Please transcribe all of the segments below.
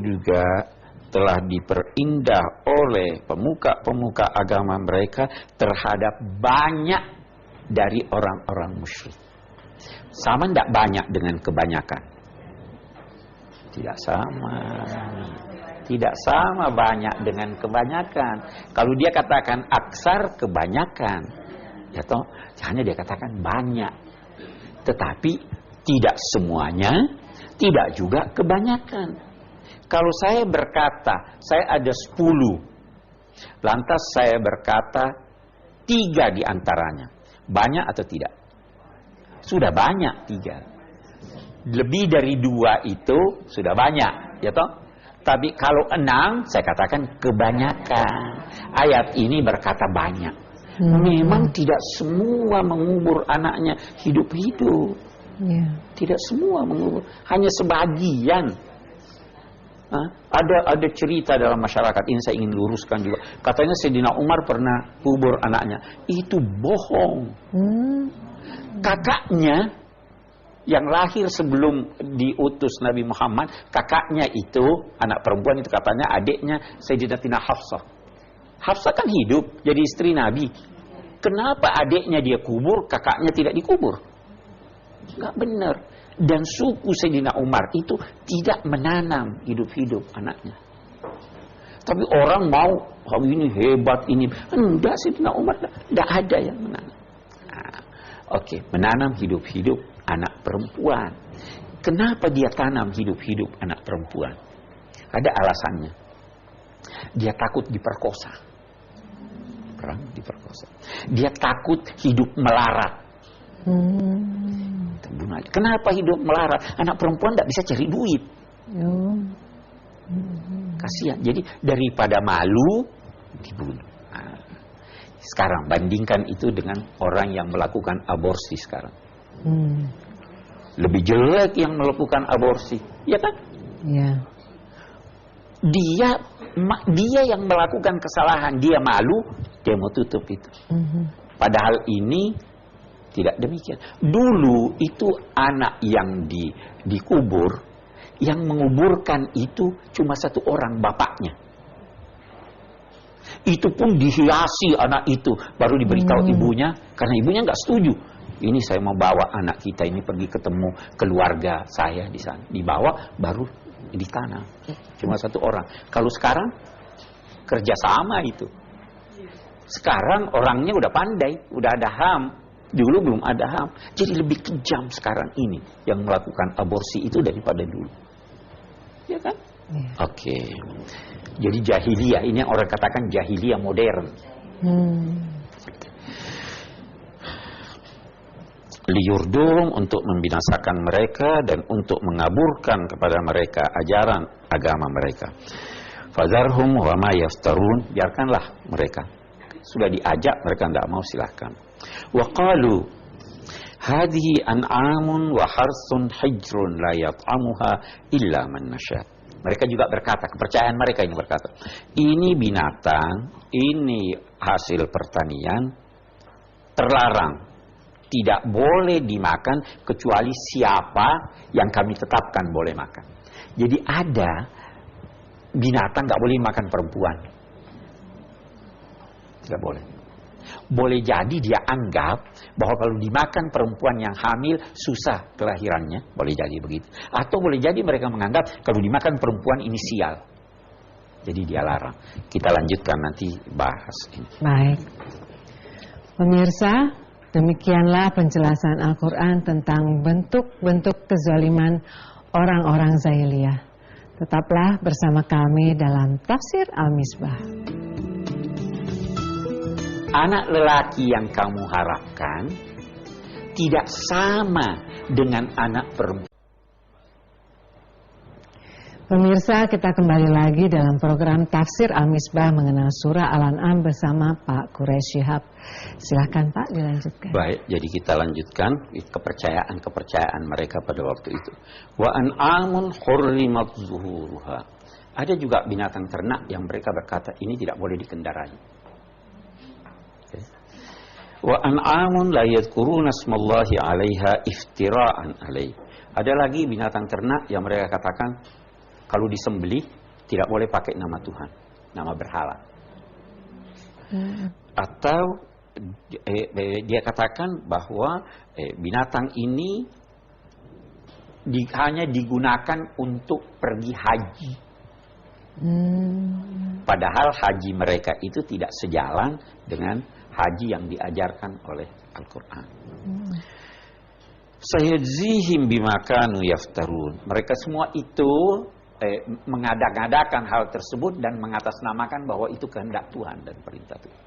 juga telah diperindah oleh pemuka-pemuka agama mereka terhadap banyak dari orang-orang musyrik. Sama tidak banyak dengan kebanyakan? Tidak sama. Tidak sama banyak dengan kebanyakan. Kalau dia katakan aksar, kebanyakan, ya toh, hanya dia katakan banyak. Tetapi tidak semuanya, tidak juga kebanyakan. Kalau saya berkata, saya ada 10, lantas saya berkata 3 di antaranya, banyak atau tidak? Sudah banyak 3. Lebih dari 2 itu sudah banyak, ya toh? Tapi kalau 6, saya katakan kebanyakan. Ayat ini berkata banyak. Memang tidak semua mengubur anaknya hidup-hidup. Tidak semua mengubur, hanya sebagian. Ada cerita dalam masyarakat ini, saya ingin luruskan juga. Katanya Sayyidina Umar pernah kubur anaknya. Itu bohong. Kakaknya yang lahir sebelum diutus Nabi Muhammad, kakaknya itu, anak perempuan itu katanya adiknya Sayyidatina Hafsah. Hafsah kan hidup jadi istri Nabi. Kenapa adiknya dia kubur, kakaknya tidak dikubur? Enggak benar. Dan suku Sayyidina Umar itu tidak menanam hidup-hidup anaknya. Tapi orang mau, oh ini hebat ini. Enggak, Sayyidina Umar tidak ada yang menanam. Oke, menanam hidup-hidup anak perempuan. Kenapa dia tanam hidup-hidup anak perempuan? Ada alasannya. Dia takut diperkosa. Perang diperkosa. Dia takut hidup melarat. Kenapa hidup melarat? Anak perempuan tidak bisa cari duit. Kasihan. Jadi daripada malu, dibunuh. Sekarang bandingkan itu dengan orang yang melakukan aborsi sekarang. Lebih jelek yang melakukan aborsi, ya kan? Ya. Dia yang melakukan kesalahan, dia malu, dia mau tutup itu. Padahal ini tidak demikian. Dulu itu anak yang dikubur, yang menguburkan itu cuma 1 orang, bapaknya. Itu pun dihiasi anak itu, baru diberitahu ibunya, karena ibunya nggak setuju. Ini saya mau bawa anak kita ini pergi ketemu keluarga saya di sana. Dibawa, baru ditanam. Cuma 1 orang. Kalau sekarang kerjasama itu. Sekarang orangnya udah pandai, udah ada HAM. Dulu belum ada HAM. Jadi lebih kejam sekarang ini yang melakukan aborsi itu daripada dulu. Ya kan? Oke. Jadi jahiliyah, ini yang orang katakan jahiliyah modern. Liyurdum, untuk membinasakan mereka dan untuk mengaburkan kepada mereka ajaran agama mereka. Fazarhum wa ma yaftarun, biarkanlah mereka. Sudah diajak, mereka tidak mau, silahkan. Wa qalu hadhihi an'amun wa harsun hijrun la yat'amuha illa man nasha. Mereka juga berkata, kepercayaan mereka ini berkata, ini binatang, ini hasil pertanian, terlarang, tidak boleh dimakan kecuali siapa yang kami tetapkan boleh makan. Jadi ada binatang nggak boleh makan perempuan, tidak boleh. Boleh jadi dia anggap bahwa kalau dimakan perempuan yang hamil susah kelahirannya, boleh jadi begitu. Atau boleh jadi mereka menganggap kalau dimakan perempuan ini sial, jadi dia larang. Kita lanjutkan nanti bahas ini. Baik, pemirsa, demikianlah penjelasan Al-Quran tentang bentuk-bentuk kezaliman orang-orang Zahiliyah. Tetaplah bersama kami dalam Tafsir Al-Misbah. Anak lelaki yang kamu harapkan tidak sama dengan anak perempuan. Pemirsa, kita kembali lagi dalam program Tafsir Al-Misbah mengenal surah Al-An'am bersama Pak Quraish Shihab. Silakan Pak, dilanjutkan. Baik, jadi kita lanjutkan kepercayaan mereka pada waktu itu. Wa an'amun hurrimat zuhuruha. Ada juga binatang ternak yang mereka berkata ini tidak boleh dikendarai. Wa an'amun la yadhkuruna ismallahi 'alaiha iftira'an 'alaihi. Ada lagi binatang ternak yang mereka katakan Kalau disembelih tidak boleh pakai nama Tuhan, nama berhala. Atau dia katakan bahwa binatang ini hanya digunakan untuk pergi haji. Padahal haji mereka itu tidak sejalan dengan haji yang diajarkan oleh Al-Quran. Sayajzihim bima kanu yaftarun. Mereka semua itu mengada-ngadakan hal tersebut dan mengatasnamakan bahwa itu kehendak Tuhan dan perintah Tuhan.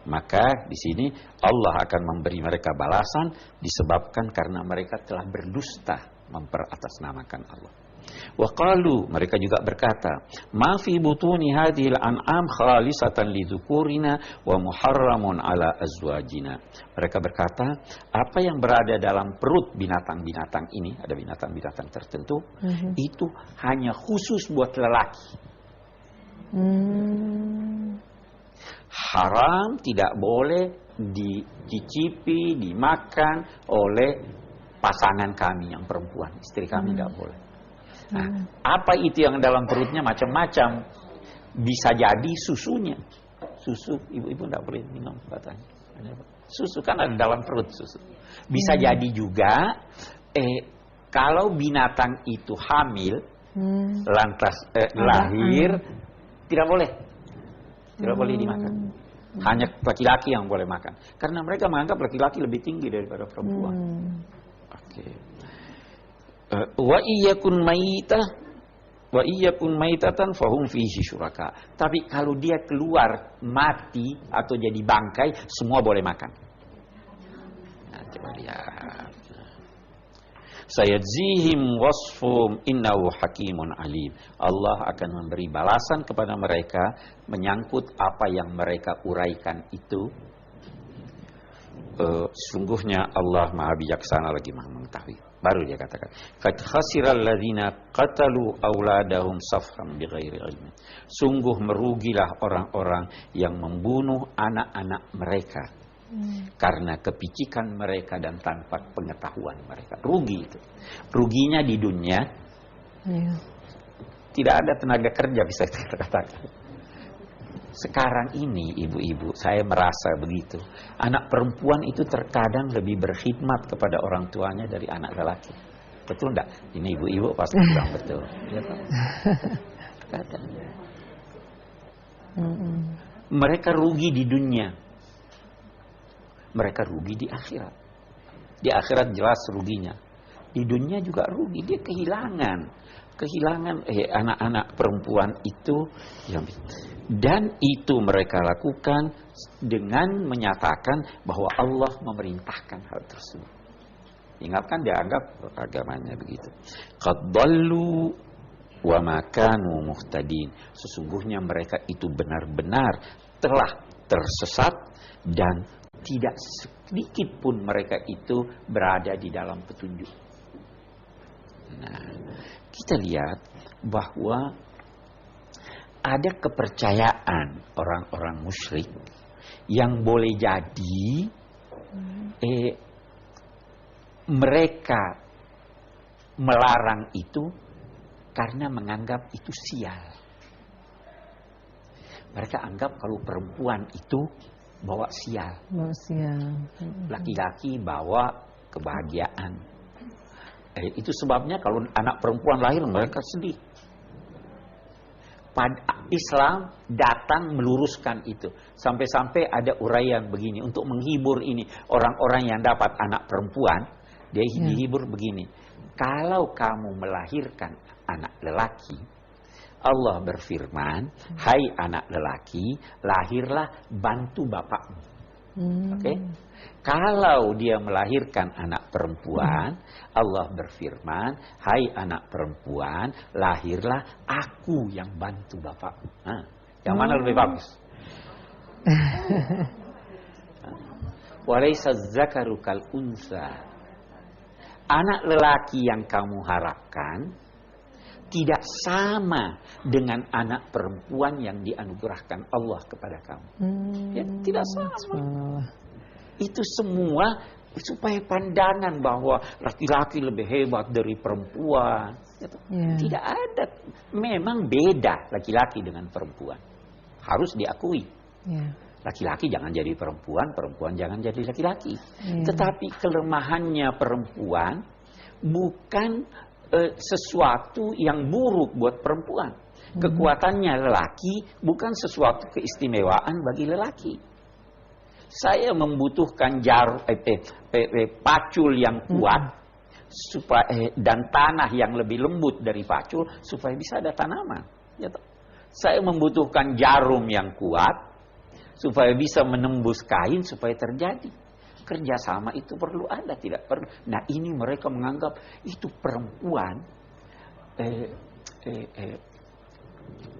Maka di sini Allah akan memberi mereka balasan disebabkan karena mereka telah berdusta memperatasnamakan Allah. Wa qalu, mereka juga berkata, ma fi butuni hadhil an'am khalisatan lidzukurina wa muharramun ala azwajina. Mereka berkata, apa yang berada dalam perut binatang-binatang ini, ada binatang-binatang tertentu, itu hanya khusus buat lelaki. Haram, tidak boleh dicicipi, dimakan oleh pasangan kami yang perempuan, istri kami tidak boleh. Nah, apa itu yang dalam perutnya? Macam-macam. Bisa jadi susunya. Susu, ibu-ibu tidak boleh minum katanya. Susu kan ada dalam perut susu. Bisa jadi juga kalau binatang itu hamil, lantas lahir, tidak boleh. Tidak boleh dimakan. Hanya laki-laki yang boleh makan. Karena mereka menganggap laki-laki lebih tinggi daripada perempuan. Oke. Wa iyakun maitatan fahum fihi syuraka. Tapi kalau dia keluar mati atau jadi bangkai, semua boleh makan. Nah, coba lihat. Sayadzihim wasfum innahu hakimun alim. Allah akan memberi balasan kepada mereka menyangkut apa yang mereka uraikan itu. Sungguhnya Allah Maha Bijaksana lagi Maha Mengetahui. Baru dia katakan, qad khasiral ladzina qatalu auladahum safhan bighairi ilmin. Sungguh merugilah orang-orang yang membunuh anak-anak mereka karena kepicikan mereka dan tanpa pengetahuan mereka. Rugi itu. Ruginya di dunia. Tidak ada tenaga kerja bisa kita katakan. Sekarang ini ibu-ibu, saya merasa begitu. Anak perempuan itu terkadang lebih berkhidmat kepada orang tuanya dari anak lelaki. Betul enggak? Ini ibu-ibu pasti bilang betul. Ya, terkadang. Mereka rugi di dunia. Mereka rugi di akhirat. Di akhirat jelas ruginya. Di dunia juga rugi. Dia kehilangan anak-anak perempuan itu. Dan itu mereka lakukan dengan menyatakan bahwa Allah memerintahkan hal tersebut. Ingatkan dianggap agamanya begitu. Qad dallu wa ma kanu muhtadin. Sesungguhnya mereka itu benar-benar telah tersesat dan tidak sedikit pun mereka itu berada di dalam petunjuk. Nah, kita lihat bahwa ada kepercayaan orang-orang musyrik yang boleh jadi mereka melarang itu karena menganggap itu sial. Mereka anggap kalau perempuan itu bawa sial. Laki-laki bawa kebahagiaan. Itu sebabnya kalau anak perempuan lahir mereka sedih. Islam datang meluruskan itu. Sampai-sampai ada uraian begini. Untuk menghibur ini orang-orang yang dapat anak perempuan. Dia dihibur begini. Kalau kamu melahirkan anak lelaki, Allah berfirman, hai anak lelaki, lahirlah bantu bapakmu. Oke? Kalau dia melahirkan anak perempuan, Allah berfirman, hai anak perempuan, lahirlah aku yang bantu bapakmu. Nah, yang mana lebih bagus? Walaysa dzakaru kal unsa. Anak lelaki yang kamu harapkan tidak sama dengan anak perempuan yang dianugerahkan Allah kepada kamu. Ya, tidak sama. Itu semua supaya pandangan bahwa laki-laki lebih hebat dari perempuan. Gitu. Yeah. Tidak ada, memang beda laki-laki dengan perempuan. Harus diakui. Yeah. Laki-laki jangan jadi perempuan, perempuan jangan jadi laki-laki. Yeah. Tetapi kelemahannya perempuan bukan sesuatu yang buruk buat perempuan. Kekuatannya lelaki bukan sesuatu keistimewaan bagi lelaki. Saya membutuhkan pacul yang kuat supaya dan tanah yang lebih lembut dari pacul supaya bisa ada tanaman. Gitu. Saya membutuhkan jarum yang kuat supaya bisa menembus kain supaya terjadi. Kerjasama itu perlu ada, tidak perlu. Nah ini mereka menganggap itu perempuan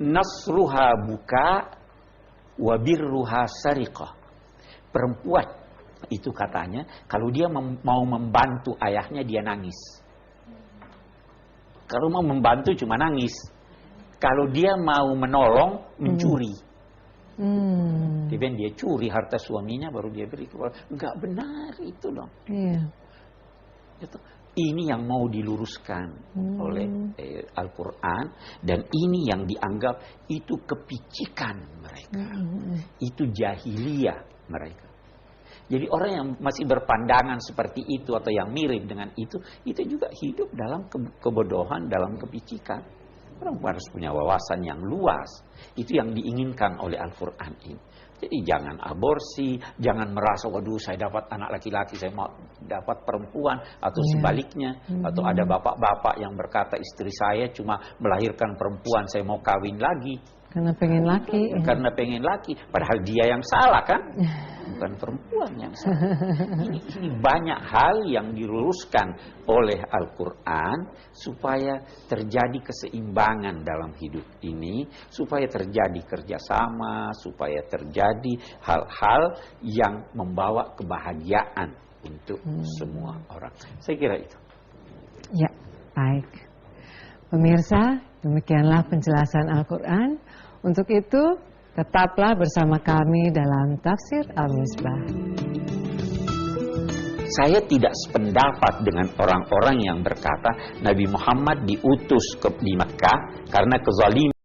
nasruha buka wabirruha sariqah. Perempuan itu katanya kalau dia mau membantu ayahnya dia nangis. Kalau mau membantu cuma nangis. Kalau dia mau menolong mencuri. Dia curi harta suaminya baru dia beri kepada. Enggak benar itu dong. Iya. Itu. Ini yang mau diluruskan oleh Al-Quran. Dan ini yang dianggap itu kepicikan mereka. Itu jahiliyah mereka. Jadi orang yang masih berpandangan seperti itu atau yang mirip dengan itu juga hidup dalam kebodohan, dalam kepicikan. Orang harus punya wawasan yang luas. Itu yang diinginkan oleh Al-Quran ini. Jadi jangan aborsi, jangan merasa, waduh saya dapat anak laki-laki, saya mau dapat perempuan, atau sebaliknya. Atau ada bapak-bapak yang berkata, istri saya cuma melahirkan perempuan, saya mau kawin lagi. Karena pengen laki. Karena pengen laki. Padahal dia yang salah kan? Bukan perempuan yang salah. Ini banyak hal yang diluruskan oleh Al-Quran supaya terjadi keseimbangan dalam hidup ini, supaya terjadi kerjasama, supaya terjadi hal-hal yang membawa kebahagiaan untuk semua orang. Saya kira itu. Ya, baik. Pemirsa, demikianlah penjelasan Al-Quran. Untuk itu, tetaplah bersama kami dalam Tafsir Al-Misbah. Saya tidak sependapat dengan orang-orang yang berkata Nabi Muhammad diutus di Mekah karena kezaliman